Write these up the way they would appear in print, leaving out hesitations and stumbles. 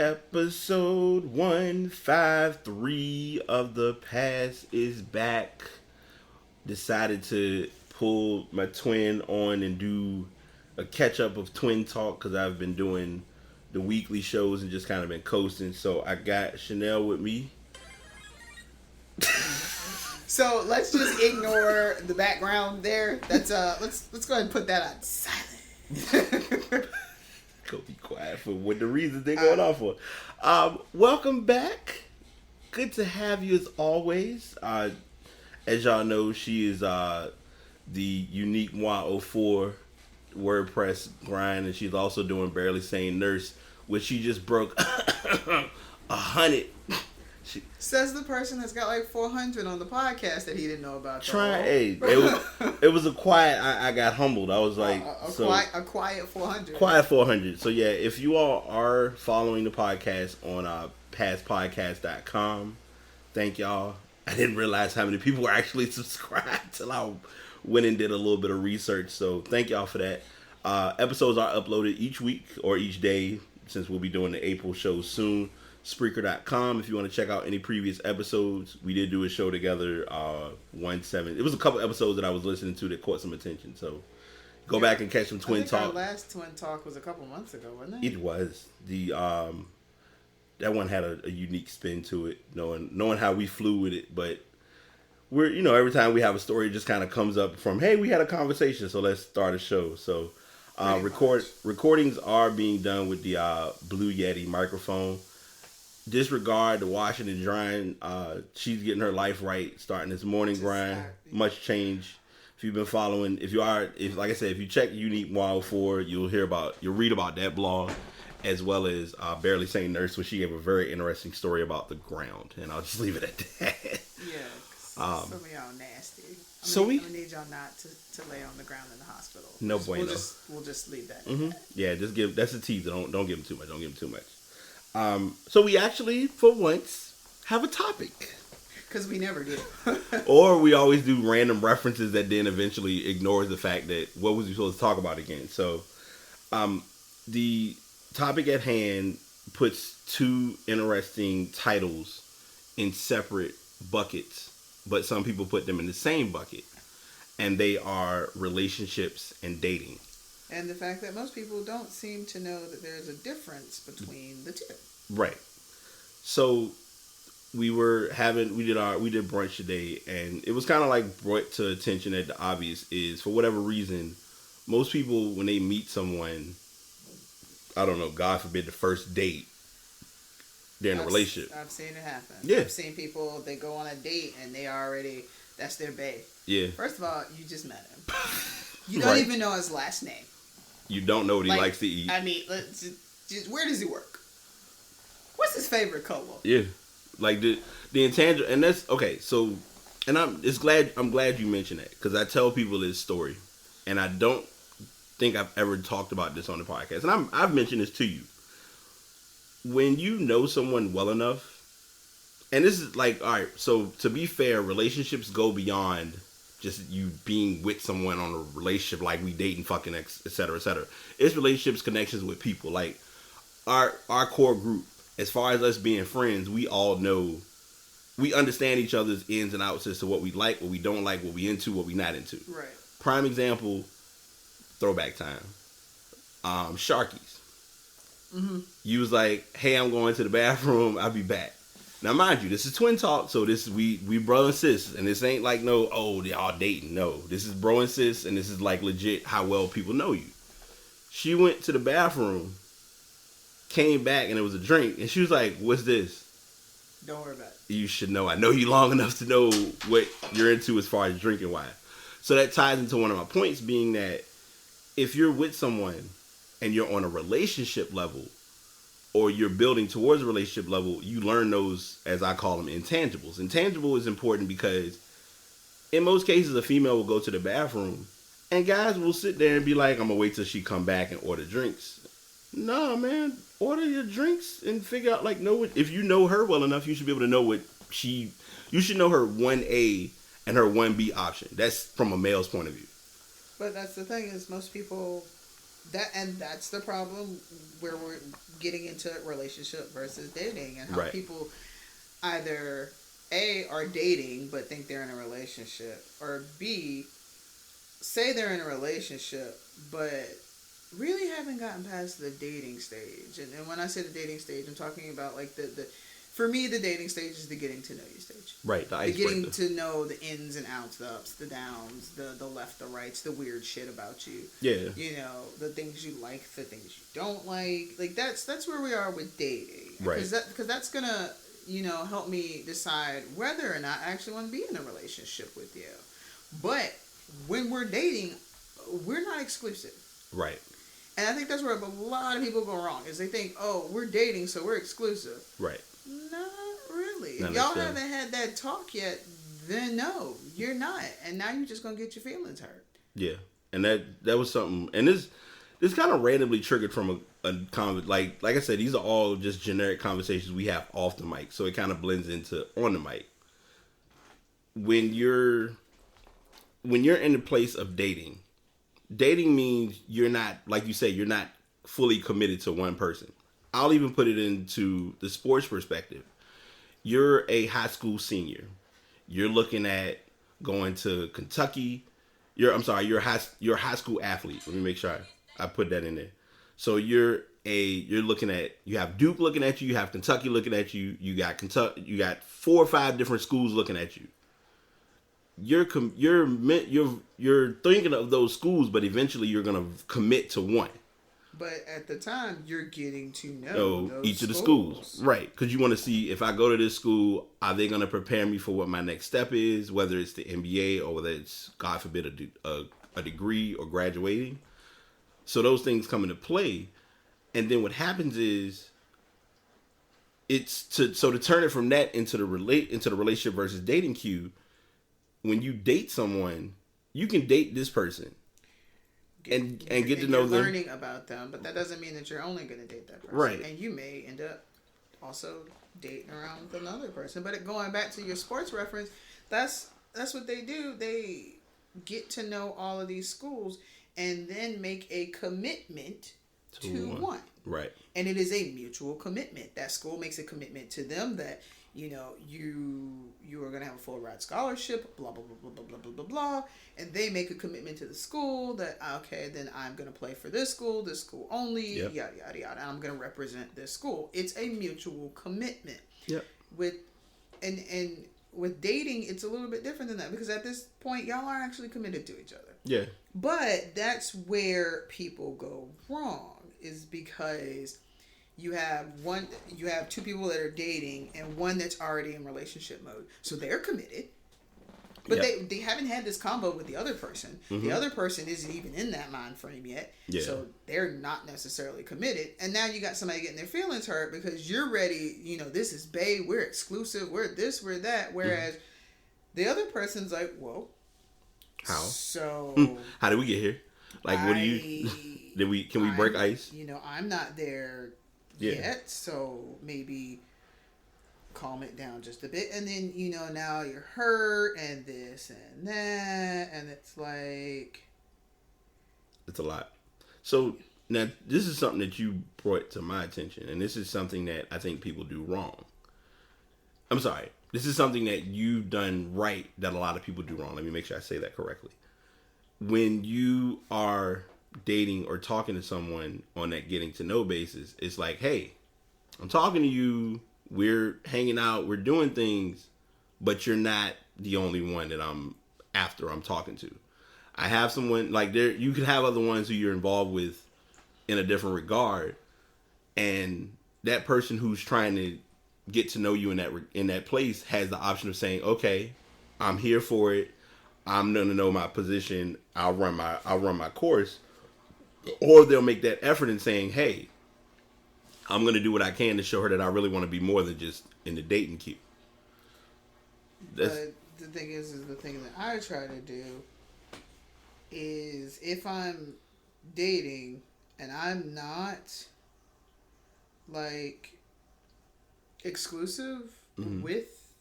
Episode 153 of The Past is back. Decided to pull my twin on and do a catch up of Twin Talk because I've been doing the weekly shows and just kind of been coasting. So I got Chanel with me. So let's just ignore the background there. That's let's go ahead and put that on silent. Go be quiet for what the reasons they're going on for. Welcome back. Good to have you as always. As y'all know, she is the unique 104 WordPress grind, and she's also doing Barely Sane Nurse, which she just broke 100. Says the person that's got like 400 on the podcast that he didn't know about. It was a quiet. I got humbled. I was like, a quiet 400. Quiet 400. So yeah, if you all are following the podcast on pastpodcast.com, thank y'all. I didn't realize how many people were actually subscribed till I went and did a little bit of research. So thank y'all for that. Episodes are uploaded each week or each day since we'll be doing the April show soon. Spreaker.com if you want to check out any previous episodes. We did do a show together, it was a couple episodes that I was listening to that caught some attention, so go back and catch some Twin Talk. Our last Twin Talk was a couple months ago, wasn't it? It was. That one had a unique spin to it, knowing how we flew with it, but we're, every time we have a story, it just kind of comes up from, hey, we had a conversation, so let's start a show. So recordings are being done with the Blue Yeti microphone. Disregard the washing and drying. She's getting her life right, starting this morning grind. Much change. If you've been following, if like I said, if you check Unique 104, you'll read about that blog, as well as Barely Sane Nurse, where she gave a very interesting story about the ground, and I'll just leave it at that. Yeah, some of y'all nasty. We need y'all not to lay on the ground in the hospital. No bueno. We'll just leave that. Mm-hmm. Yeah, that's a teaser. Don't give them too much. Don't give them too much. So we actually, for once, have a topic. Because we never do. Or we always do random references that then eventually ignores the fact that what was we supposed to talk about again. So the topic at hand puts two interesting titles in separate buckets, but some people put them in the same bucket. And they are relationships and dating. And the fact that most people don't seem to know that there's a difference between the two. Right. So we did brunch today, and it was kind of like brought to attention that the obvious is, for whatever reason, most people, when they meet someone, I don't know, God forbid, the first date, they're in a relationship. I've seen it happen. Yeah. I've seen people, they go on a date and that's their bae. Yeah. First of all, you just met him. You don't even know his last name. You don't know what he likes to eat. I mean, where does he work? What's his favorite color? Yeah, like the intangible, and that's okay. So, and I'm glad you mentioned that, because I tell people this story, and I don't think I've ever talked about this on the podcast, and I've mentioned this to you. When you know someone well enough, and this is like, all right. So to be fair, relationships go beyond just you being with someone on a relationship, like we dating, fucking, et cetera, et cetera. It's relationships, connections with people. Like our core group, as far as us being friends, we all know, we understand each other's ins and outs as to what we like, what we don't like, what we into, what we not into. Right. Prime example, throwback time. Sharkies. Mm-hmm. You was like, hey, I'm going to the bathroom. I'll be back. Now, mind you, this is Twin Talk, so this is we brother and sis, and this ain't like they all dating. No, this is bro and sis, and this is like legit how well people know you. She went to the bathroom, came back, and it was a drink, and she was like, what's this? Don't worry about it. You should know. I know you long enough to know what you're into as far as drinking wise. So that ties into one of my points, being that if you're with someone and you're on a relationship level, or you're building towards a relationship level, you learn those, as I call them, intangibles. Intangible is important because in most cases, a female will go to the bathroom and guys will sit there and be like, I'm going to wait till she come back and order drinks. Nah, man, order your drinks and figure out, if you know her well enough, you should be able to know you should know her 1A and her 1B option. That's from a male's point of view. But that's the thing is most people That's the problem where we're getting into relationship versus dating, and how Right. people either A are dating but think they're in a relationship, or B say they're in a relationship but really haven't gotten past the dating stage. And when I say the dating stage, I'm talking about like the for me, the dating stage is the getting to know you stage. Right. The The getting icebreaker. to know the ins and outs, the ups, the downs, the left, the rights, the weird shit about you. Yeah. You know, the things you like, the things you don't like. Like that's where we are with dating. Right. Because that's gonna, you know, help me decide whether or not I actually want to be in a relationship with you. But when we're dating, we're not exclusive. Right. And I think that's where a lot of people go wrong, is they think, oh, we're dating, so we're exclusive. Right. Not really. Not If y'all necessarily. haven't had that talk yet, then no, you're not. And now you're just gonna get your feelings hurt. Yeah. And that was something. And this kind of randomly triggered from a like I said, these are all just generic conversations we have off the mic, so it kind of blends into on the mic. When you're in the place of dating means you're not, like you say, you're not fully committed to one person. I'll even put it into the sports perspective. You're a high school senior. You're looking at going to Kentucky. You're a high school athlete. Let me make sure I put that in there. So you're looking at, you have Duke looking at you, you have Kentucky looking at you, you got 4 or 5 different schools looking at you. You're thinking of those schools, but eventually you're gonna commit to one. But at the time, you're getting to know those Each of the schools, right? Because you want to see, if I go to this school, are they gonna prepare me for what my next step is, whether it's the NBA or whether it's, God forbid, a degree or graduating. So those things come into play, and then what happens is, to turn it from that into the relationship versus dating cue. When you date someone, you can date this person and get to know them. Learning about them, but that doesn't mean that you're only going to date that person. Right. And you may end up also dating around with another person. But going back to your sports reference, that's what they do. They get to know all of these schools and then make a commitment to one. Right. And it is a mutual commitment. That school makes a commitment to them that, you know, you are going to have a full ride scholarship, blah, blah, blah, blah, blah, blah, blah, blah. And they make a commitment to the school that, okay, then I'm going to play for this school only, Yep. yada, yada, yada. And I'm going to represent this school. It's a mutual commitment. Yep. And with dating, it's a little bit different than that, because at this point, y'all are actually committed to each other. Yeah. But that's where people go wrong, is because you have two people that are dating and one that's already in relationship mode. So they're committed. But they haven't had this combo with the other person. Mm-hmm. The other person isn't even in that mind frame yet. Yeah. So they're not necessarily committed. And now you got somebody getting their feelings hurt because you're ready, you know, this is bae, we're exclusive, we're this, we're that. Whereas the other person's like, whoa. How? So how did we get here? Like, what do you can we break ice? You know, I'm not there yet, so maybe calm it down just a bit. And then, you know, now you're hurt and this and that, and it's like, it's a lot. So now this is something that you brought to my attention, and this is something that I think people do wrong. I'm sorry. This is something that you've done right that a lot of people do wrong. Let me make sure I say that correctly. When you are dating or talking to someone on that getting to know basis, it's like, hey, I'm talking to you, we're hanging out, we're doing things, but you're not the only one that I'm talking to. I have someone, like, there, you could have other ones who you're involved with in a different regard, and that person who's trying to get to know you in that place has the option of saying, okay, I'm here for it, I'm gonna know my position, I'll run my course. Or they'll make that effort in saying, hey, I'm going to do what I can to show her that I really want to be more than just in the dating queue. But the thing is the thing that I try to do is, if I'm dating and I'm not, like, exclusive with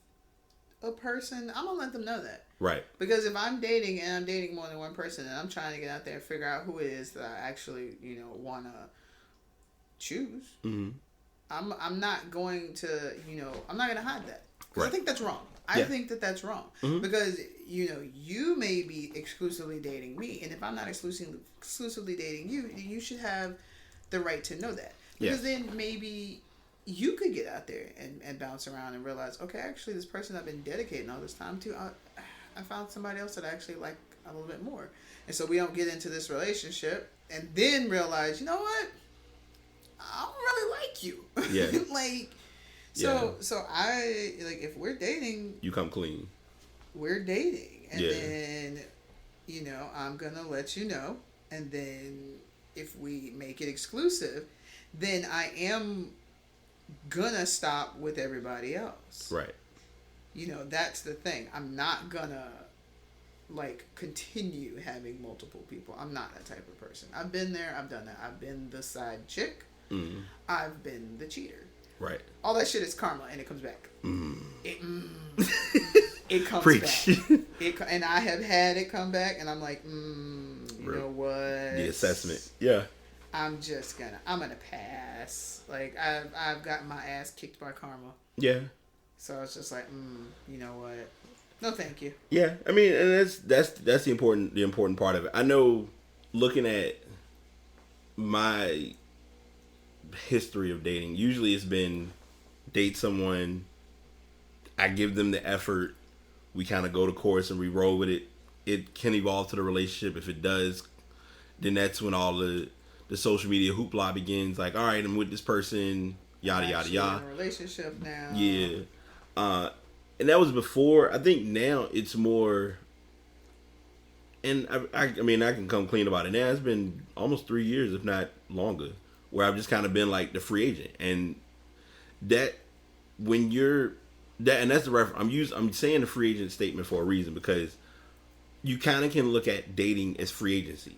a person, I'm going to let them know that. Right. Because if I'm dating and I'm dating more than one person and I'm trying to get out there and figure out who it is that I actually, want to choose, Mm-hmm. I'm not going to, I'm not going to hide that. Because I Right. think that's wrong. I think that that's wrong. Mm-hmm. Because, you may be exclusively dating me. And if I'm not exclusively dating you, you should have the right to know that. Because then maybe you could get out there and bounce around and realize, okay, actually this person I've been dedicating all this time to, I found somebody else that I actually like a little bit more. And so we don't get into this relationship and then realize, you know what? I don't really like you. Yeah. So I, if we're dating, You come clean. we're dating. And Yeah. then, I'm going to let you know. And then if we make it exclusive, then I am going to stop with everybody else. Right. That's the thing. I'm not going to, continue having multiple people. I'm not that type of person. I've been there. I've done that. I've been the side chick. Mm-hmm. I've been the cheater. Right. All that shit is karma, and it comes back. Mm. It comes Preach. back. And I have had it come back, and I'm like, you know what? The assessment. Yeah. I'm gonna pass. I've gotten my ass kicked by karma. Yeah. So it's just like, you know what? No, thank you. Yeah. I mean, and that's the important part of it. I know, looking at my history of dating, usually it's been date someone, I give them the effort, we kind of go to course and we roll with it. It can evolve to the relationship. If it does, then that's when all the social media hoopla begins. Like, all right, I'm with this person, yada I'm yada actually yada. in a relationship now. Yeah. And that was before. I think now it's more, and I mean, I can come clean about it now. It's been almost 3 years, if not longer, where I've just kind of been like the free agent. And that, when you're that, and that's the reference I'm saying the free agent statement for a reason, because you kind of can look at dating as free agency.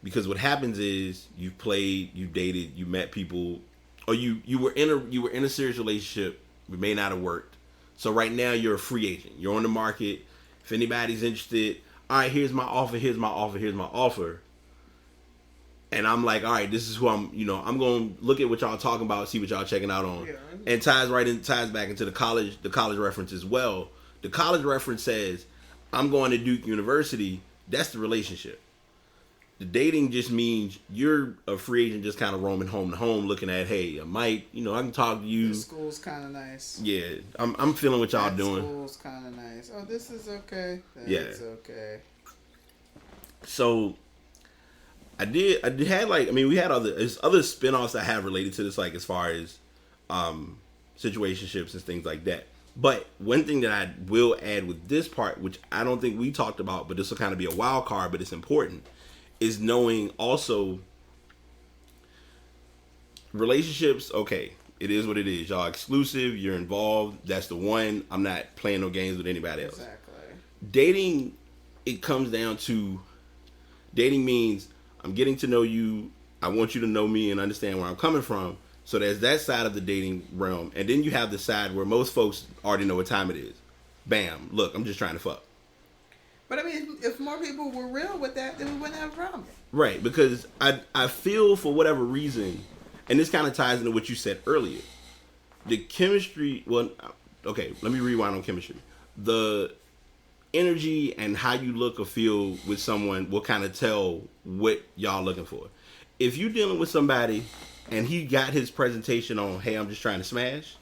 Because what happens is you've played, you dated, you met people, or you were in a serious relationship, it may not have worked. So right now you're a free agent. You're on the market. If anybody's interested, all right, here's my offer, here's my offer, here's my offer. And I'm like, all right, this is who I'm going to look at what y'all talking about, see what y'all checking out on. Yeah. And ties back into the college reference as well. The college reference says, I'm going to Duke University. That's the relationship. The dating just means you're a free agent, just kind of roaming home to home, looking at, hey, I might, I can talk to you. The school's kind of nice. Yeah, I'm feeling what y'all doing. School's kind of nice. Oh, this is okay. That's okay. So I had we had other spin-offs that have related to this, like as far as situationships and things like that. But one thing that I will add with this part, which I don't think we talked about, but this will kind of be a wild card, but it's important, is knowing also relationships. Okay, it is what it is. Y'all exclusive. You're involved. That's the one. I'm not playing no games with anybody else. Exactly. Dating, it comes down to, dating means I'm getting to know you. I want you to know me and understand where I'm coming from. So there's that side of the dating realm. And then you have the side where most folks already know what time it is. Bam. Look, I'm just trying to fuck. But I mean, if more people were real with that, then we wouldn't have a problem. Right. Because I feel, for whatever reason, and this kind of ties into what you said earlier, the chemistry, well, okay, let me rewind on chemistry. The energy and how you look or feel with someone will kind of tell what y'all looking for. If you're dealing with somebody and he got his presentation on, hey, I'm just trying to smash,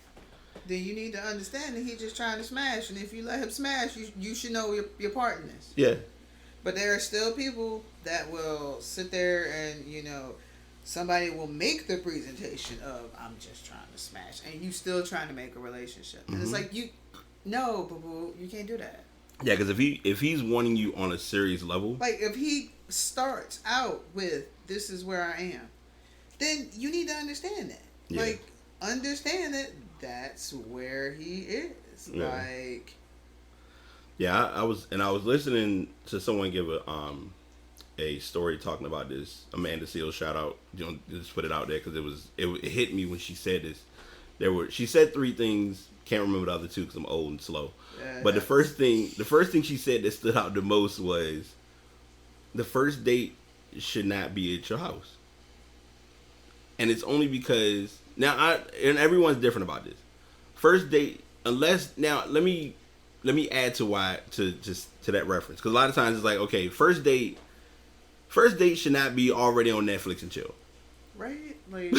then you need to understand that he's just trying to smash. And if you let him smash, you should know your part in this. yeah. But there are still people that will sit there and, somebody will make the presentation of, I'm just trying to smash. And you still trying to make a relationship. And it's like, no, boo-boo, you can't do that. Yeah, because if he's wanting you on a serious level, Like, if he starts out with, this is where I am, then you need to understand that. Yeah. Like, understand that that's where he is. Yeah. Like, yeah, I was listening to someone give a story talking about this. Amanda Seales, shout out, just put it out there because it hit me when she said this. She said 3 things. Can't remember the other 2 because I'm old and slow. Yeah, But the first thing she said that stood out the most was, the first date should not be at your house. And it's only because and everyone's different about this. First date, unless now let me add to that reference, because a lot of times it's like, okay, first date should not be already on Netflix and chill. Right? Like,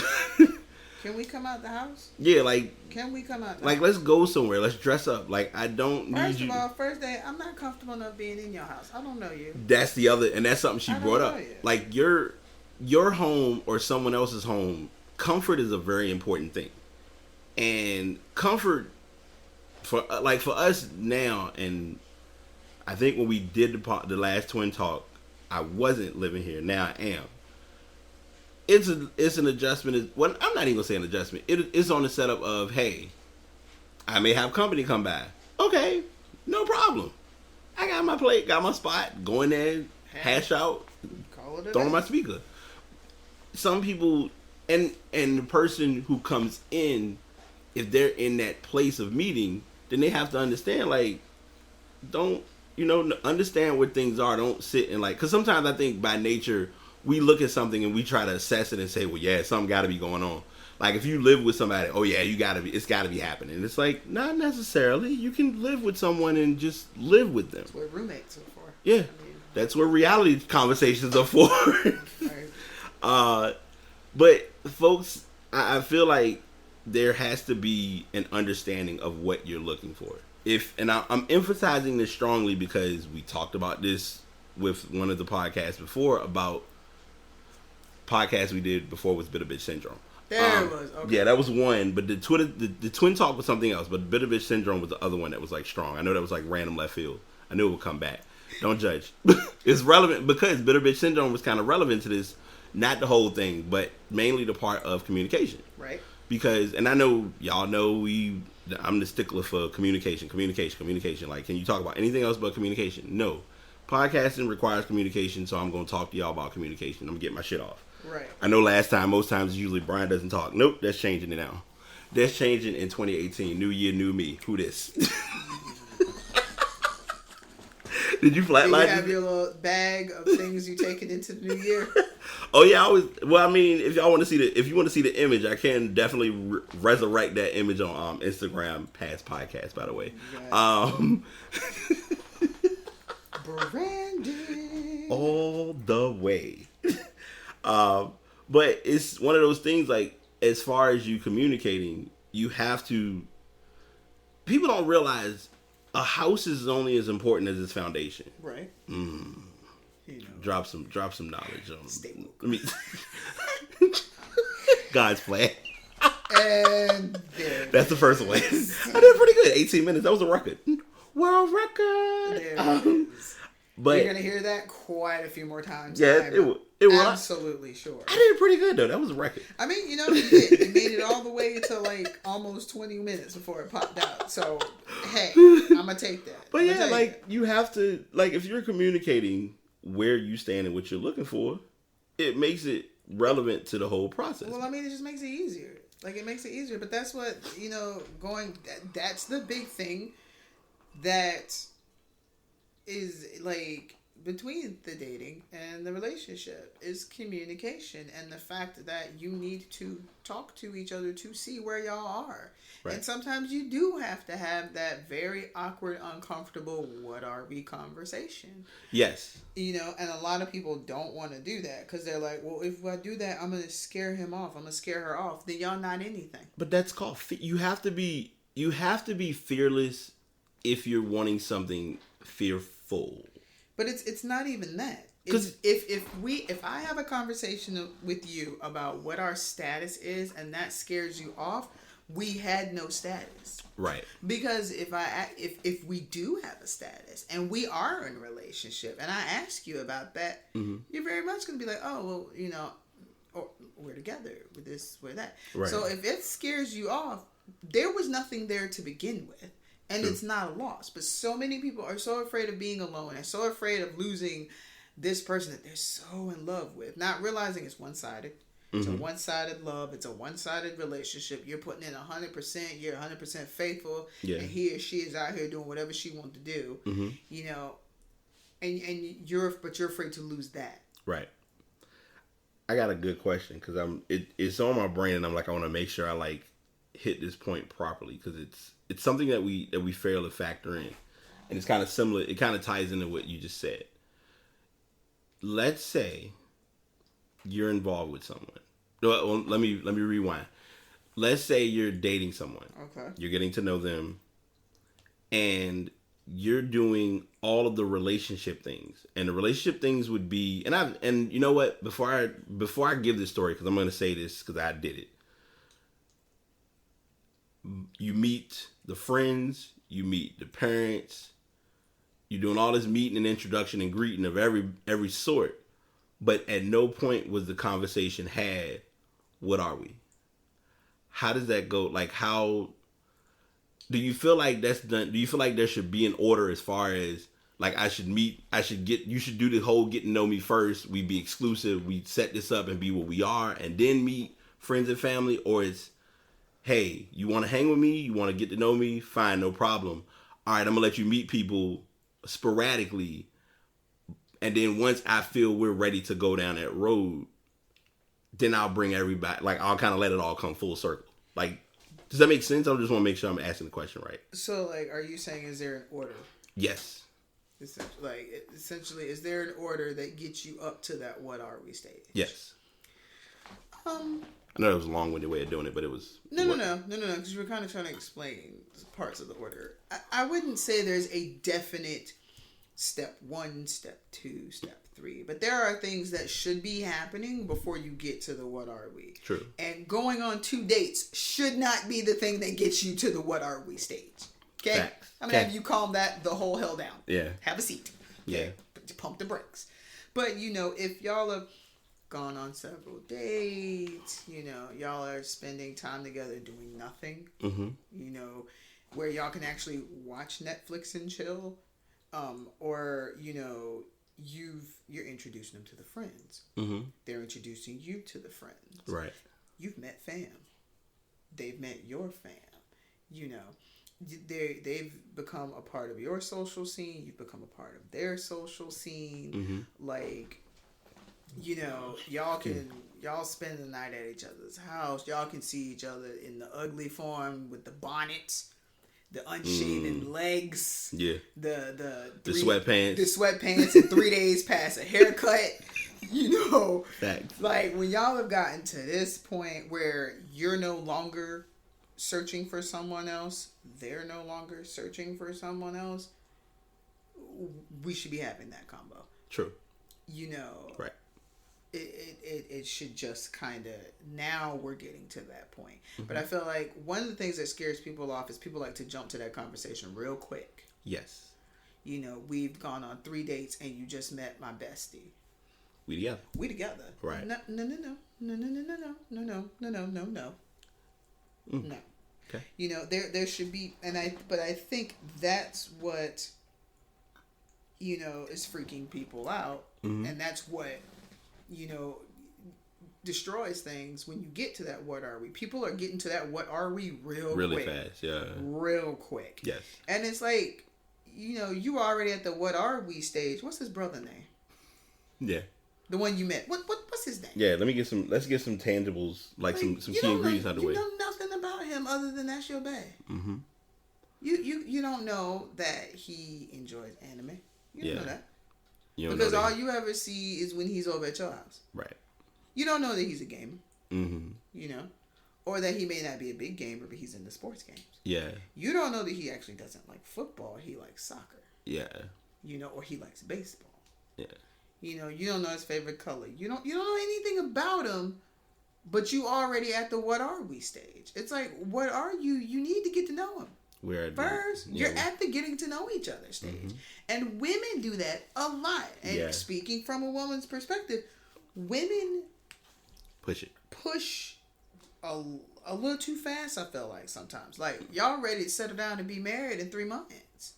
can we come out the house? Yeah, like, can we come out? Like, let's go somewhere. Let's dress up. Like, I don't need First you. of all, first day, I'm not comfortable enough being in your house. I don't know you. That's the other, and that's something she brought up. You. Like, your home or someone else's home, comfort is a very important thing. And comfort for us now, and I think when we did the last Twin Talk, I wasn't living here. Now I am. It's an adjustment. Well, I'm not even gonna say an adjustment. It's on the setup of, hey, I may have company come by. Okay, no problem. I got my plate, got my spot. Go in there, hash out, throw on my speaker. Some people, and the person who comes in, if they're in that place of meeting, then they have to understand, like, don't, understand what things are. Don't sit and, like, because sometimes I think by nature, we look at something and we try to assess it and say, well, yeah, something got to be going on. Like, if you live with somebody, oh yeah, it's got to be happening. It's like, not necessarily. You can live with someone and just live with them. That's what roommates are for. Yeah, that's what reality conversations are for. Right. But folks, I feel like there has to be an understanding of what you're looking for. I'm emphasizing this strongly because we talked about this with one of the podcasts before, about podcasts we did before was Bitter Bitch Syndrome. There it was. Okay. Yeah, that was one, but the Twin Talk was something else, but Bitter Bitch Syndrome was the other one that was, like, strong. I know that was, like, random left field. I knew it would come back. Don't judge. It's relevant because Bitter Bitch Syndrome was kind of relevant to this, not the whole thing, but mainly the part of communication. Right. Because, and I know, y'all know I'm the stickler for communication. Like, can you talk about anything else but communication? No. Podcasting requires communication, so I'm going to talk to y'all about communication. I'm going to get my shit off. Right. I know most times usually Brian doesn't talk. Nope, that's changing it now. That's changing in 2018. New year, new me. Who this? Did you flatline? Do you have your little bag of things you taking into the new year? Oh yeah, I mean, if you want to see the image, I can definitely resurrect that image on Instagram, past podcast, by the way. Brandon. All the way. But it's one of those things, like, as far as you communicating, you have to, people don't realize a house is only as important as its foundation. Right. Drop some knowledge on Stay me. God's plan. And that's the first one. I did pretty good. 18 minutes. That was a record. World record. There but you're gonna hear that quite a few more times. Yeah, it was absolutely sure. I did pretty good though. That was a record. I mean, you did. It made it all the way to, like, almost 20 minutes before it popped out. So, hey, I'm gonna take that. But yeah, like, you have to, like, if you're communicating where you stand and what you're looking for, it makes it relevant to the whole process. Well, I mean, it just makes it easier. Like, it makes it easier. But that's what, that's the big thing that is, like, between the dating and the relationship is communication, and the fact that you need to talk to each other to see where y'all are. Right. And sometimes you do have to have that very awkward, uncomfortable, what are we conversation. Yes. And a lot of people don't want to do that because they're like, well, if I do that, I'm going to scare him off. I'm going to scare her off. Then y'all not anything. But that's called, you have to be fearless if you're wanting something fearful. But it's not even that. Because if I have a conversation with you about what our status is and that scares you off, we had no status. Right. Because if we do have a status and we are in a relationship and I ask you about that, you're very much going to be like, oh, well, or we're together with this, we're that. Right. So if it scares you off, there was nothing there to begin with. And True. It's not a loss. But so many people are so afraid of being alone and so afraid of losing this person that they're so in love with, not realizing it's one-sided. It's a one-sided love. It's a one-sided relationship. You're putting in 100%. You're 100% faithful. Yeah. And he or she is out here doing whatever she wants to do. Mm-hmm. You know, and you're afraid to lose that. Right. I got a good question because it's on my brain and I'm like I want to make sure I like hit this point properly because it's something that we fail to factor in, and it's kind of similar. It kind of ties into what you just said. Let's say you're involved with someone. Well, let me rewind. Let's say you're dating someone. Okay. You're getting to know them, and you're doing all of the relationship things. And the relationship things would be, and you know what? Before I give this story, because I'm going to say this because I did it. You meet the friends, you meet the parents, you're doing all this meeting and introduction and greeting of every sort. But at no point was the conversation had, what are we? How does that go? Like, how do you feel like that's done? Do you feel like there should be an order as far as like you should do the whole get to know me first. We be exclusive. We set this up and be what we are and then meet friends and family, or it's, hey, you want to hang with me? You want to get to know me? Fine, no problem. All right, I'm going to let you meet people sporadically. And then once I feel we're ready to go down that road, then I'll bring everybody, like I'll kind of let it all come full circle. Like, does that make sense? I just want to make sure I'm asking the question right. So, like, are you saying is there an order? Yes. Essentially, is there an order that gets you up to that what are we stage? Yes. I know it was a long-winded way of doing it, but it was... No, because you were kind of trying to explain parts of the order. I wouldn't say there's a definite step 1, step 2, step 3, but there are things that should be happening before you get to the what are we. True. And going on 2 dates should not be the thing that gets you to the what are we stage. Okay? Facts. I'm going to have you calm the whole hell down. Yeah. Have a seat. Okay? Yeah. Pump the brakes. But, if y'all have gone on several dates, y'all are spending time together doing nothing, where y'all can actually watch Netflix and chill, or, you're introducing them to the friends. Mm-hmm. They're introducing you to the friends. Right. You've met fam. They've met your fam. They've become a part of your social scene. You've become a part of their social scene. Mm-hmm. Like, y'all spend the night at each other's house. Y'all can see each other in the ugly form with the bonnets, the unshaven legs. Yeah. The sweatpants. The sweatpants and 3 days past a haircut. Facts. Like when y'all have gotten to this point where you're no longer searching for someone else, they're no longer searching for someone else, we should be having that combo. True. Right. It should just kind of, now we're getting to that point. Mm-hmm. But I feel like one of the things that scares people off is people like to jump to that conversation real quick. Yes. We've gone on 3 dates and you just met my bestie. We together. Right. No. Mm. No. Okay. There should be, but I think that's what, is freaking people out. Mm-hmm. And that's what, destroys things when you get to that what are we. People are getting to that what are we really quick. Fast, yeah. Real quick. Yes. And it's like, you already at the what are we stage. What's his brother name? Yeah. The one you met. What's his name? Yeah, let's get some tangibles, like some key ingredients out of the way. You know nothing about him other than that's your bae. Mm-hmm. You don't know that he enjoys anime. You don't know that. Because all you ever see is when he's over at your house. Right. You don't know that he's a gamer. Mm-hmm. Or that he may not be a big gamer, but he's into sports games. Yeah. You don't know that he actually doesn't like football. He likes soccer. Yeah. Or he likes baseball. Yeah. You don't know his favorite color. You don't know anything about him, but you already at the what are we stage. It's like, what are you? You need to get to know him. First, you're at the getting to know each other stage. Mm-hmm. And women do that a lot. And speaking from a woman's perspective, women push a little too fast, I feel like sometimes. Like, y'all ready to settle down and be married in 3 months.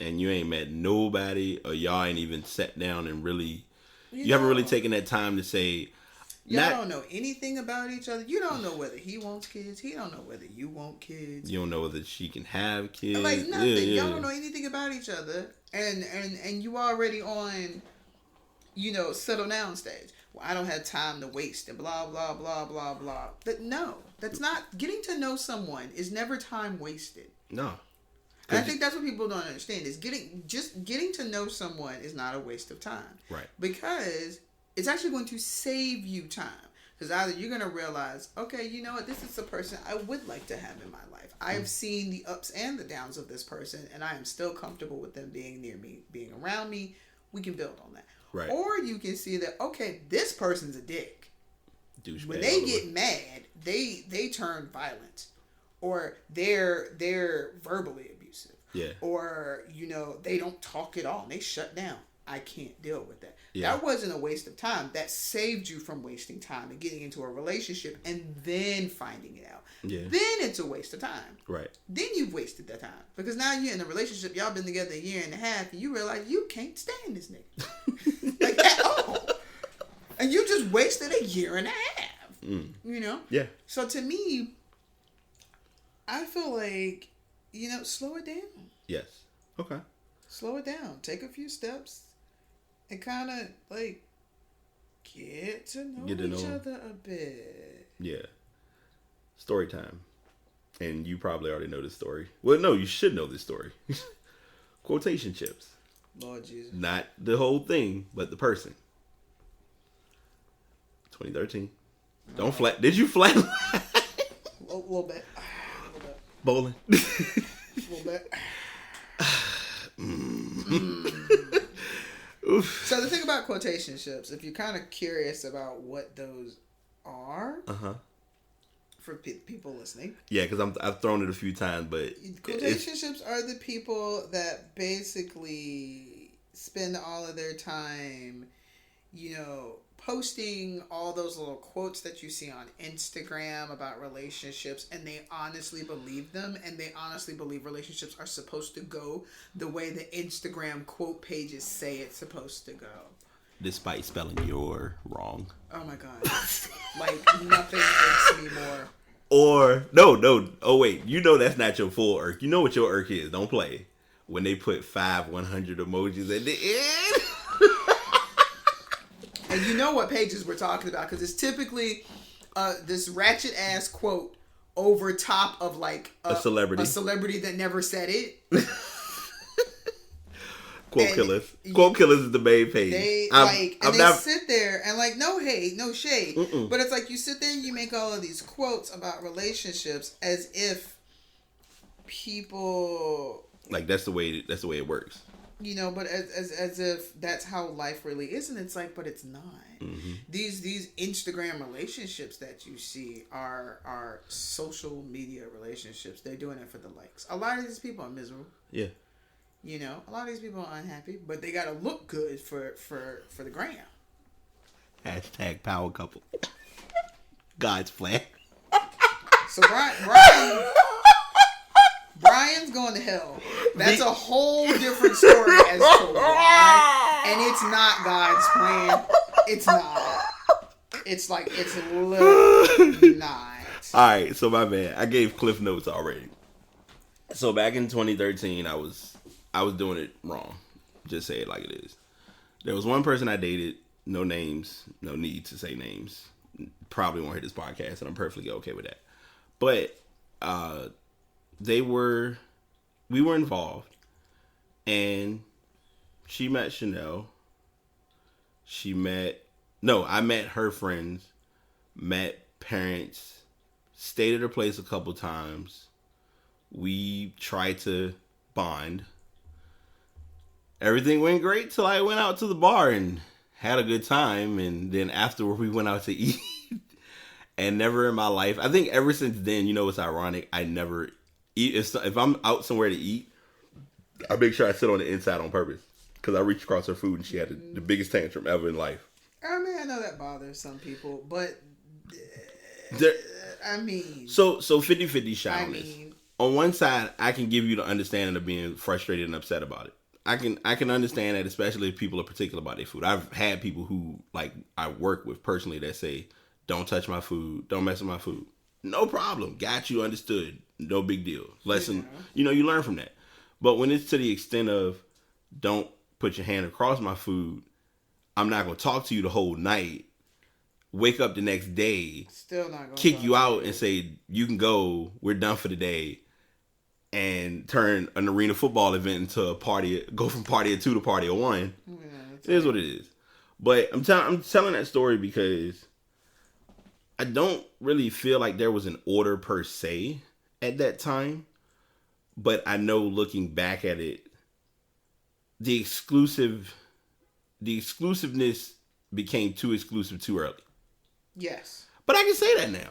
And you ain't met nobody, or y'all ain't even sat down and really, you haven't really taken that time to say, Y'all don't know anything about each other. You don't know whether he wants kids. He don't know whether you want kids. You don't know whether she can have kids. Like nothing. Y'all don't know anything about each other, and you already on, settle down stage. Well, I don't have time to waste and blah blah blah blah blah. But no, that's not getting to know someone is never time wasted. No. And I think that's what people don't understand is getting to know someone is not a waste of time. Right. Because it's actually going to save you time. Because either you're going to realize, okay, you know what, this is the person I would like to have in my life. I have seen the ups and the downs of this person, and I am still comfortable with them being near me, being around me. We can build on that. Right. Or you can see that, okay, this person's a dick. Douchebag. When they get mad, they turn violent. Or they're verbally abusive. Yeah. Or, they don't talk at all. And they shut down. I can't deal with that. Yeah. That wasn't a waste of time. That saved you from wasting time and getting into a relationship and then finding it out. Yeah. Then it's a waste of time. Right. Then you've wasted that time. Because now you're in a relationship, y'all been together a year and a half, and you realize you can't stand this nigga. Like, at all. And you just wasted a year and a half. Mm. Yeah. So to me, I feel like, slow it down. Yes. Okay. Slow it down. Take a few steps. And kind of get to know each other a bit. Yeah. Story time. And you probably already know this story. Well, no, you should know this story. Quotation chips. Lord Jesus. Not the whole thing, but the person. 2013. Don't flat. Did you flat? A little bit. Bowling. A little bit. So the thing about quotation ships, if you're kind of curious about what those are, for people listening, yeah, because I've thrown it a few times, but quotation ships are the people that basically spend all of their time, posting all those little quotes that you see on Instagram about relationships, and they honestly believe them, and they honestly believe relationships are supposed to go the way the Instagram quote pages say it's supposed to go. Despite spelling your wrong. Oh my God. Like, nothing makes me more. Or, no. Oh, wait. That's not your full irk. You know what your irk is. Don't play. When they put 100 emojis at the end. And you know what pages we're talking about, because it's typically this ratchet ass quote over top of like a celebrity that never said it. Quote killers. Quote killers is the main page. They sit there and like no hate, no shade, but it's like you sit there and you make all of these quotes about relationships as if people like that's the way it works. But as if that's how life really is, and it's like, but it's not. Mm-hmm. These Instagram relationships that you see are social media relationships. They're doing it for the likes. A lot of these people are miserable. Yeah. A lot of these people are unhappy, but they gotta look good for the gram. Hashtag power couple. God's plan. So Brian's going to hell. That's a whole different story as to why. And it's not God's plan. It's not. It's like, it's literally not. Alright, so my bad. I gave Cliff Notes already. So back in 2013, I was doing it wrong. Just say it like it is. There was one person I dated. No names. No need to say names. Probably won't hear this podcast, and I'm perfectly okay with that. But, we were involved, and she met Chanel. I met her friends, met parents, stayed at her place a couple times. We tried to bond. Everything went great till I went out to the bar and had a good time, and then afterward we went out to eat. And never in my life, I think ever since then, it's ironic, I never eat. If I'm out somewhere to eat, I make sure I sit on the inside on purpose. Because I reached across her food and she had the biggest tantrum ever in life. I mean, I know that bothers some people, but I mean... So 50-50 shot on this. On one side, I can give you the understanding of being frustrated and upset about it. I can understand that, especially if people are particular about their food. I've had people who like I work with personally that say, "Don't touch my food, don't mess with my food." No problem, got you, understood, no big deal. Lesson, you learn from that. But when it's to the extent of, "Don't put your hand across my food," I'm not gonna talk to you the whole night. Wake up the next day, still not gonna kick you out and say you can go. We're done for the day. And turn an arena football event into a party, go from party of 2 to party of 1. Yeah, it is what it is. But I'm telling that story because I don't really feel like there was an order per se at that time. But I know looking back at it, the exclusiveness became too exclusive too early. Yes. But I can say that now.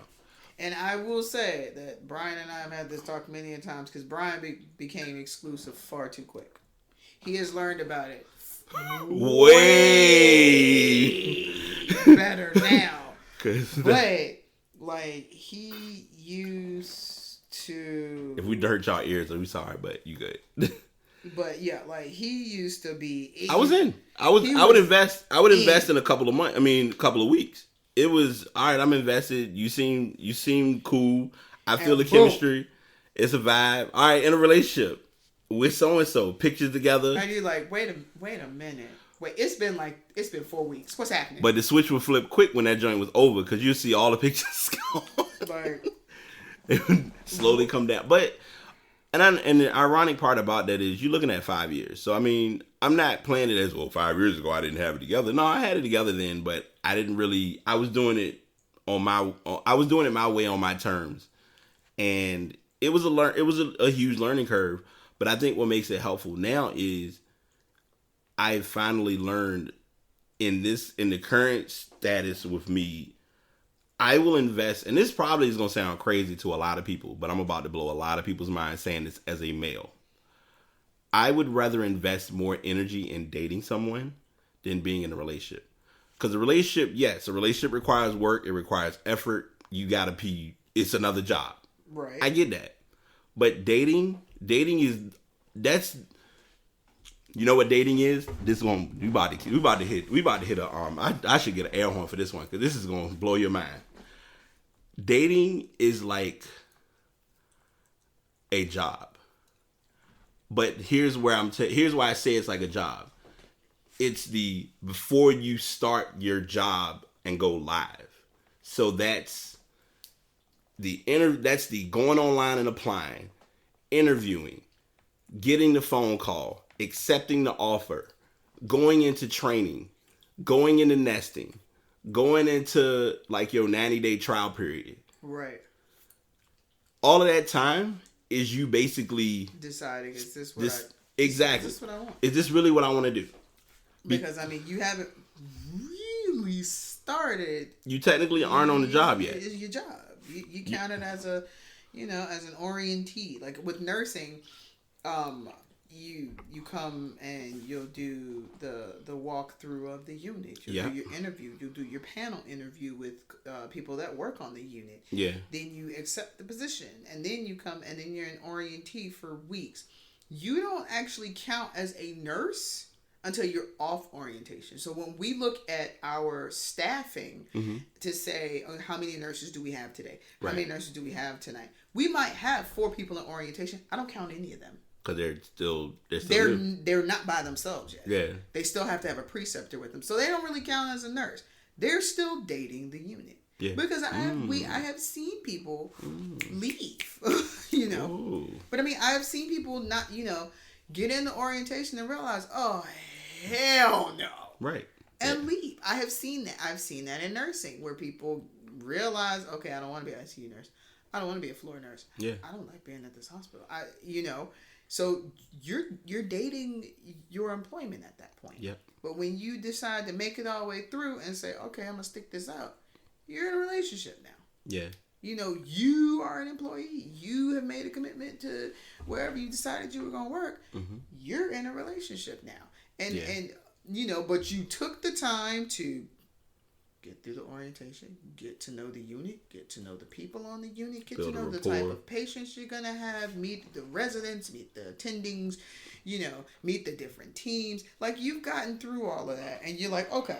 And I will say that Brian and I have had this talk many a times because Brian became exclusive far too quick. He has learned about it way better now. But like he used to. If we hurt y'all ears, I'm sorry, but you good. But yeah, like he used to be. I was in. I would invest. I would invest in a couple of months. I mean, a couple of weeks. It was all right. I'm invested. You seem cool. I feel the chemistry. It's a vibe. All right, in a relationship with so and so, pictures together. And you're like, wait a minute. Wait, it's been 4 weeks. What's happening? But the switch would flip quick when that joint was over because you see all the pictures go. Like, it would slowly come down. But and the ironic part about that is you're looking at 5 years. So I mean, I'm not playing it as 5 years ago I didn't have it together. No, I had it together then, but I didn't really. I was doing it my way on my terms, and it was a huge learning curve. But I think what makes it helpful now is I finally learned in the current status with me, I will invest, and this probably is going to sound crazy to a lot of people, but I'm about to blow a lot of people's minds saying this as a male. I would rather invest more energy in dating someone than being in a relationship. Because a relationship requires work, it requires effort. You got to pee. It's another job. Right. I get that. But dating is, that's, you know what dating is? We about to hit a I should get an air horn for this one because this is gonna blow your mind. Dating is like a job, but here's why I say it's like a job. It's the before you start your job and go live. So that's the going online and applying, interviewing, getting the phone call, accepting the offer, going into training, going into nesting, going into like your 90-day trial period. Right. All of that time is you basically deciding, is this what I want? Is this really what I want to do? Because I mean, you haven't really started. You technically aren't on the job yet. It's your job. You count it as as an orientee. Like with nursing, you come and you'll do the walkthrough of the unit. You'll do your interview. You'll do your panel interview with people that work on the unit. Yeah. Then you accept the position, and then you come and then you're an orientee for weeks. You don't actually count as a nurse until you're off orientation. So when we look at our staffing to say, how many nurses do we have today? How many nurses do we have tonight? We might have 4 people in orientation. I don't count any of them. Because they're not by themselves yet. Yeah. They still have to have a preceptor with them. So they don't really count as a nurse. They're still dating the unit. Yeah. Because I have seen people leave. Ooh. But I mean, I have seen people not, get into orientation and realize, oh, hell no. Right. And leave. I have seen that. I've seen that in nursing where people realize, okay, I don't want to be an ICU nurse. I don't want to be a floor nurse. Yeah. I don't like being at this hospital. So you're dating your employment at that point. Yep. But when you decide to make it all the way through and say, okay, I'm gonna stick this out, you're in a relationship now. Yeah. You are an employee. You have made a commitment to wherever you decided you were gonna work. Mm-hmm. You're in a relationship now, and but you took the time to get through the orientation, get to know the unit, get to know the people on the unit, get Build to a know the rapport. type of patients you're going to have, meet the residents, meet the attendings, meet the different teams. Like, you've gotten through all of that, and you're like, okay.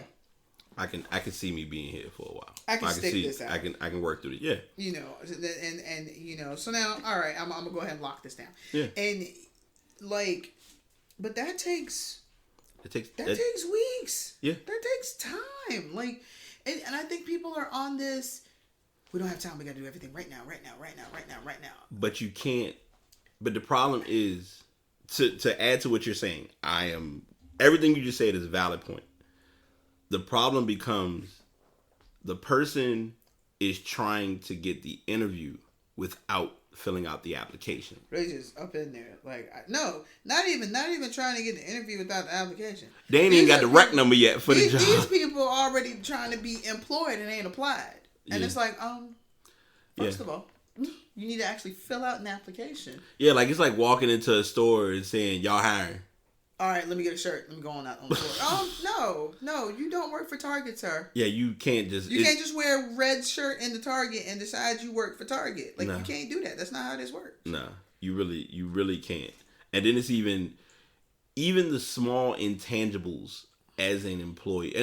I can see me being here for a while. I can stick this out. I can work through it. Yeah. So now, all right, I'm gonna go ahead and lock this down. Yeah. And like, but that takes It takes weeks. Yeah. That takes time. Like, and I think people are on this. We don't have time. We got to do everything right now. But you can't. But the problem is to add to what you're saying. Everything you just said is a valid point. The problem becomes the person is trying to get the interview without filling out the application. They just up in there like, no, not even trying to get the interview without the application. They ain't even got the rec number yet for the job. These people are already trying to be employed and ain't applied, and it's like, first of all, you need to actually fill out an application. Yeah, like it's like walking into a store and saying y'all hiring. All right, let me get a shirt. Let me go on out on the floor. No, you don't work for Target, sir. Yeah, you can't just... You can't just wear a red shirt in the Target and decide you work for Target. Like, Nah. you can't do that. That's not how this works. Nah, you really can't. And then it's even the small intangibles as an employee.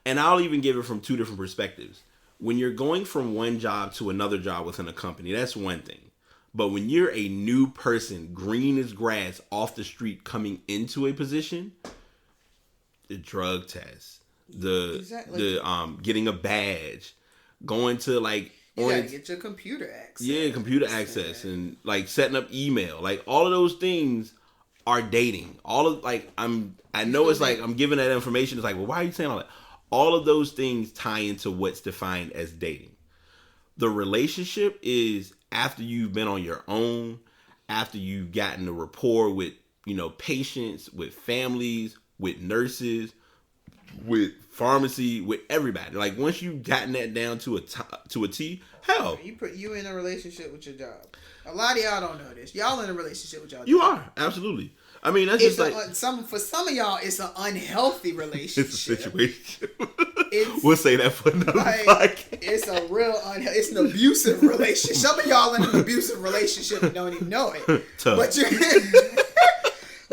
And I'll even give it from two different perspectives. When you're going from one job to another job within a company, that's one thing. But when you're a new person, green as grass, off the street, coming into a position, the drug test, the getting a badge, going to like you gotta get your computer access. Yeah, computer access and like setting up email, like all of those things are dating. All of like I know it's like I'm giving that information. It's like, well, why are you saying all that? All of those things tie into what's defined as dating. The relationship is after you've been on your own, after you've gotten a rapport with, patients, with families, with nurses, with pharmacy, with everybody. Like once you've gotten that down to a T, hell, you in a relationship with your job. A lot of y'all don't know this. Y'all in a relationship with y'all job. You are absolutely. I mean, that's just like for some of y'all, it's an unhealthy relationship. It's a situation. We'll say that for another podcast. It's a real it's an abusive relationship. Some of y'all in an abusive relationship and don't even know it. Tough.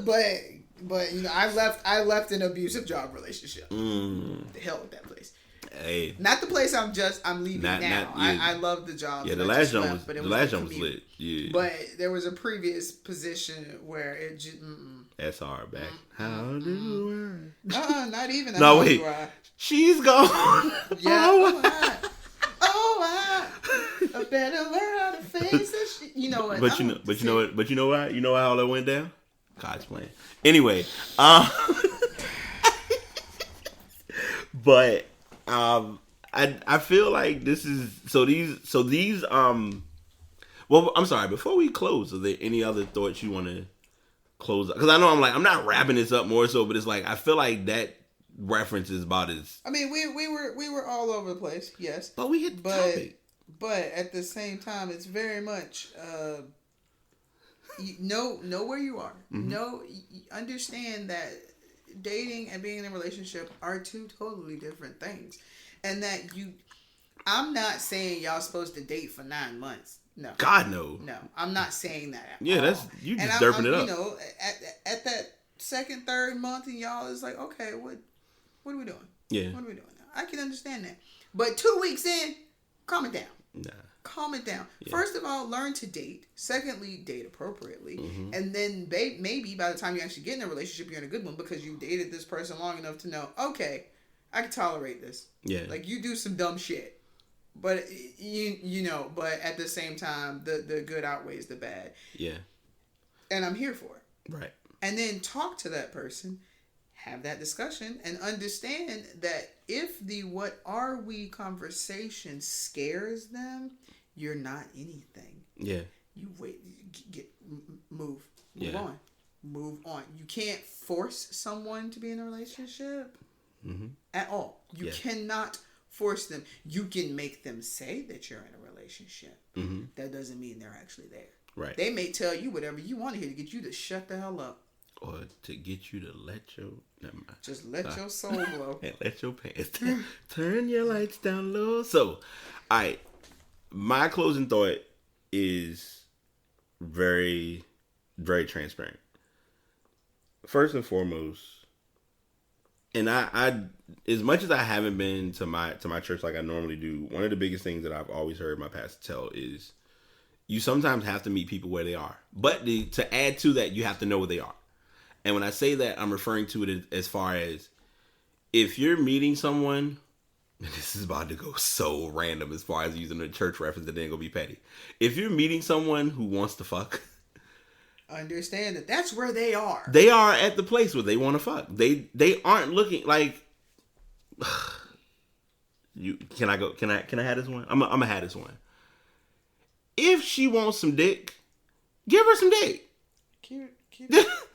But I left an abusive job relationship. The hell with that place. Hey, not the place I'm leaving now. I love the job. Yeah, the last job was lit. Yeah, but there was a previous position where it just SR back. How do you not even. No wait, she's gone. Yeah. A better word out of face. You know what? But you know why? You know how all that went down? God's plan. Anyway, but I feel like this is these well, I'm sorry, before we close, are there any other thoughts you want to close? Because I know I'm not wrapping this up more so, but it's like I feel like that reference is about as... I mean, we were all over the place, yes. But we hit the topic. But at the same time, it's very much know where you are. Mm-hmm. Understand that dating and being in a relationship are two totally different things. And that I'm not saying y'all supposed to date for 9 months. No. God, no. No, I'm not saying that at all. That's, you just derping it up. At that second, third month, and y'all is like, okay, what are we doing? Yeah. What are we doing now? I can understand that. But 2 weeks in, calm it down. Nah. Calm it down. Yeah. First of all, learn to date. Secondly, date appropriately. Mm-hmm. And then maybe by the time you actually get in a relationship, you're in a good one because you dated this person long enough to know, okay, I can tolerate this. Yeah. Like, you do some dumb shit. But, but at the same time, the good outweighs the bad. Yeah. And I'm here for it. Right. And then talk to that person, have that discussion, and understand that if the what are we conversation scares them, you're not anything. Yeah. You wait, move Yeah. on. Move on. You can't force someone to be in a relationship at all. You cannot force them. You can make them say that you're in a relationship. That doesn't mean they're actually there. Right. They may tell you whatever you want to hear to get you to shut the hell up. or to get you to let your just let your soul blow and let your pants down. Turn your lights down low. So, all right, my closing thought is very, very transparent. First and foremost, and I as much as I haven't been to my church like I normally do, one of the biggest things that I've always heard my pastor tell is you sometimes have to meet people where they are. But to add to that, you have to know where they are. And when I say that, I'm referring to it as far as if you're meeting someone, and this is about to go so random as far as using a church reference that ain't gonna be petty. If you're meeting someone who wants to fuck, understand that that's where they are. They are at the place where they want to fuck. They aren't looking like you. Can I go? Can I have this one? I'm gonna have this one. If she wants some dick, give her some dick.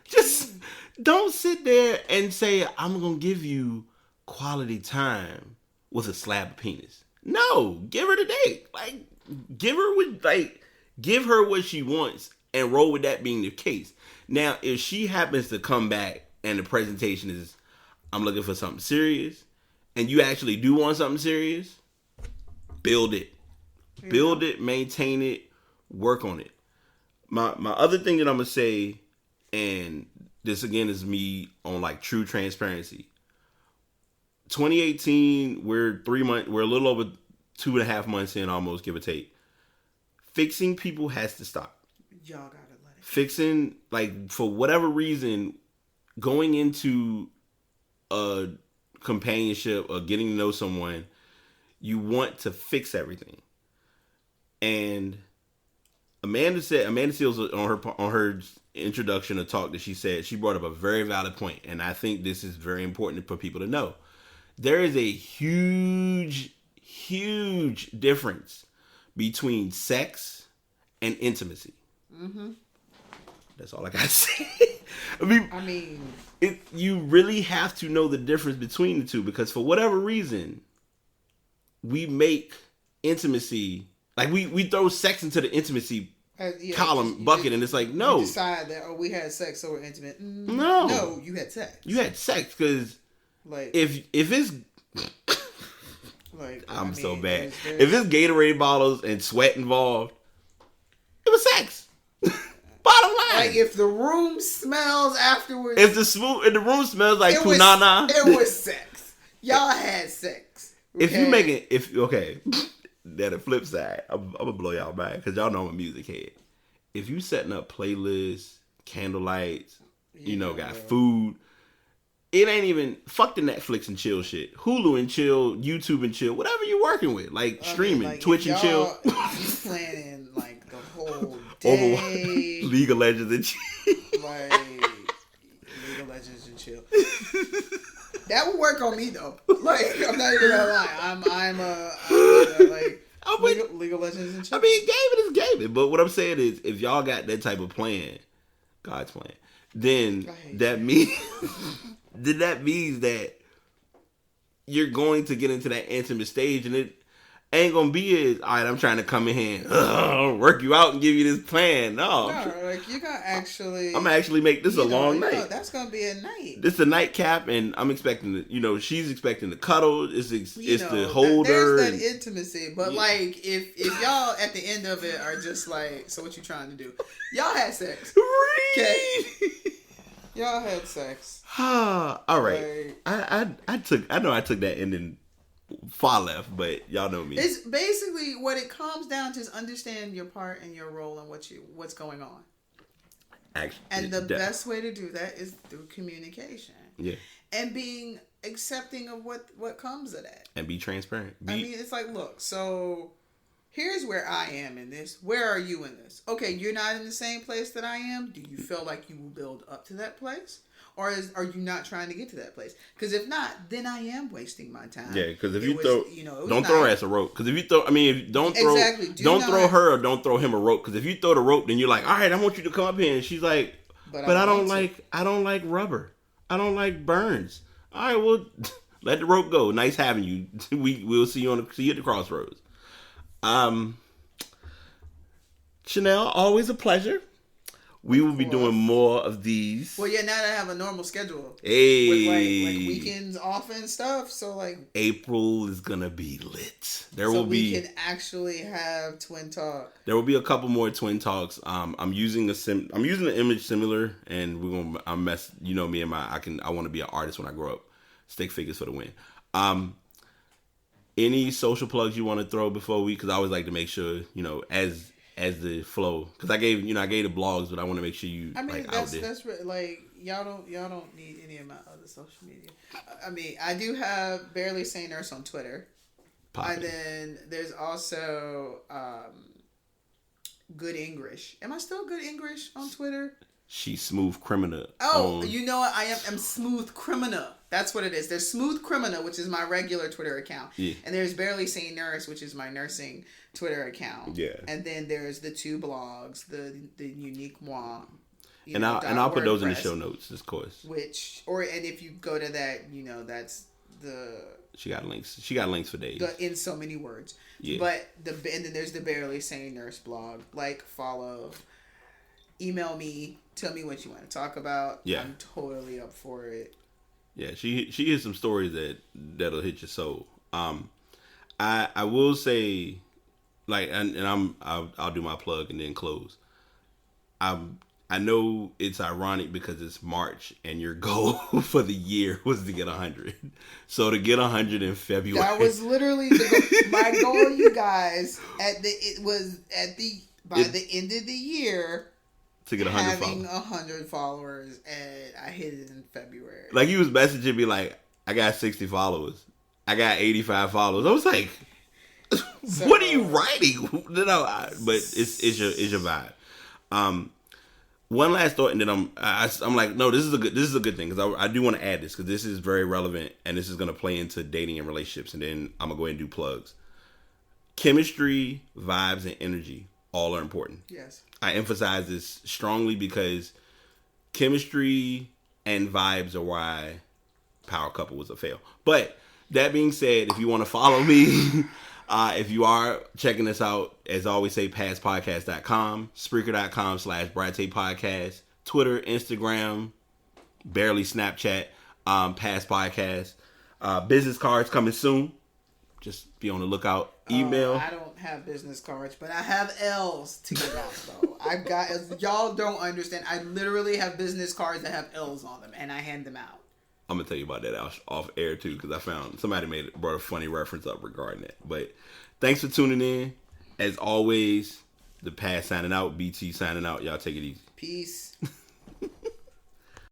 Just don't sit there and say I'm gonna give you quality time with a slab of penis. No, give her the dick. Like give her what she wants. And roll with that being the case. Now, if she happens to come back and the presentation is, I'm looking for something serious, and you actually do want something serious, build it. Yeah. Build it, maintain it, work on it. My other thing that I'm going to say, and this again is me on like true transparency. 2018, we're a little over 2.5 months in almost, give or take. Fixing people has to stop. Y'all gotta let it. Fixing, like, for whatever reason, going into a companionship or getting to know someone, you want to fix everything. And Amanda Seals on her introduction or talk that she brought up a very valid point, and I think this is very important for people to know. There is a huge, huge difference between sex and intimacy. Mm-hmm. That's all I gotta say. I mean, you really have to know the difference between the two, because for whatever reason, we make intimacy like we throw sex into the intimacy column bucket, and it's like no. You decide that we had sex, so we're intimate. No, you had sex. You had sex because like if it's like so bad. If it's Gatorade bottles and sweat involved, it was sex. Bottom line. Like if the room smells afterwards. If the room smells like punana. It was sex. Y'all had sex. Okay? Then the flip side, I'm gonna blow y'all back because y'all know I'm a music head. If you setting up playlists, candlelights, got food, it ain't even fuck the Netflix and chill shit. Hulu and chill, YouTube and chill, whatever you're working with, like streaming, like Twitch and chill. You planning like the whole day. League of Legends and chill. Like League of Legends and chill. That would work on me though. Like I'm not even gonna lie. I'm League of Legends and chill. I mean, gaming is gaming, but what I'm saying is, if y'all got that type of plan, God's plan, then that means that you're going to get into that intimate stage, and it ain't gonna be as, all right, I'm trying to come in here and work you out and give you this plan. No, like you got actually. I'm gonna actually make this a long night. That's gonna be a night. This is a nightcap, and I'm expecting she's expecting to cuddle. It's to hold her. There's that intimacy, but like if y'all at the end of it are just like, so what you trying to do? Y'all had sex. Okay. Y'all had sex. All right. Like, I took that ending far left, but y'all know me. It's basically what it comes down to is understand your part and your role and what's going on. Actually, and the best way to do that is through communication. Yeah. And being accepting of what comes of that. And be transparent. I mean, it's like, look, so here's where I am in this. Where are you in this? Okay, you're not in the same place that I am. Do you feel like you will build up to that place? Or are you not trying to get to that place? Because if not, then I am wasting my time. Yeah, because if don't throw her as a rope. Because if you throw, don't throw her or don't throw him a rope. Because if you throw the rope, then you're like, all right, I want you to come up here, and she's like, but I don't like rubber. I don't like burns. All right, well, let the rope go. Nice having you. We'll see you at the crossroads. Chanel, always a pleasure. We will be doing more of these. Well, yeah, now that I have a normal schedule. Hey. With like weekends off and stuff. So like April is gonna be lit. We can actually have twin talk. There will be a couple more twin talks. I'm using I'm using an image similar, and I'm mess. You know me and I want to be an artist when I grow up. Stick figures for the win. Any social plugs you want to throw before because I always like to make sure, as the flow, because I gave the blogs, but I want to make sure that's like y'all don't need any of my other social media. I mean, I do have Barely Sane Nurse on Twitter. And then there's also Good English. Am I still Good English on Twitter? She's Smooth Criminal. Oh, you know what? I am Smooth Criminal. That's what it is. There's Smooth Criminal, which is my regular Twitter account. Yeah. And there's Barely Sane Nurse, which is my nursing Twitter account. Yeah. And then there's the two blogs, the Unique Moi. And I'll put those in the show notes, of course. And if you go to that, that's the... She got links. She got links for days. In so many words. Yeah. And then there's the Barely Sane Nurse blog. Like, follow, email me, tell me what you want to talk about. Yeah. I'm totally up for it. Yeah, she has some stories that'll hit your soul. I will say, like, I'll do my plug and then close. I know it's ironic because it's March and your goal for the year was to get 100. So to get 100 in February. That was literally my goal, you guys. By the end of the year, to get 100 having 100 followers, and I hit it in February. Like, he was messaging me like, I got 60 followers. I got 85 followers. I was like, what are you writing? But it's your vibe. One last thought, and then I'm like, no, this is a good thing because I do want to add this because this is very relevant and this is going to play into dating and relationships, and then I'm gonna go ahead and do plugs. Chemistry, vibes, and energy all are important. Yes, I emphasize this strongly because chemistry and vibes are why power couple was a fail. But that being said, if you want to follow me. If you are checking this out, as I always say, passpodcast.com, Spreaker.com/BradTayPodcast, Twitter, Instagram, barely Snapchat, Past Podcast. Business cards coming soon. Just be on the lookout. Email. I don't have business cards, but I have L's to give out, though. I've got, y'all don't understand, I literally have business cards that have L's on them, and I hand them out. I'm gonna tell you about that off air too, because I found somebody brought a funny reference up regarding that. But thanks for tuning in. As always, the Past signing out, BT signing out. Y'all take it easy. Peace.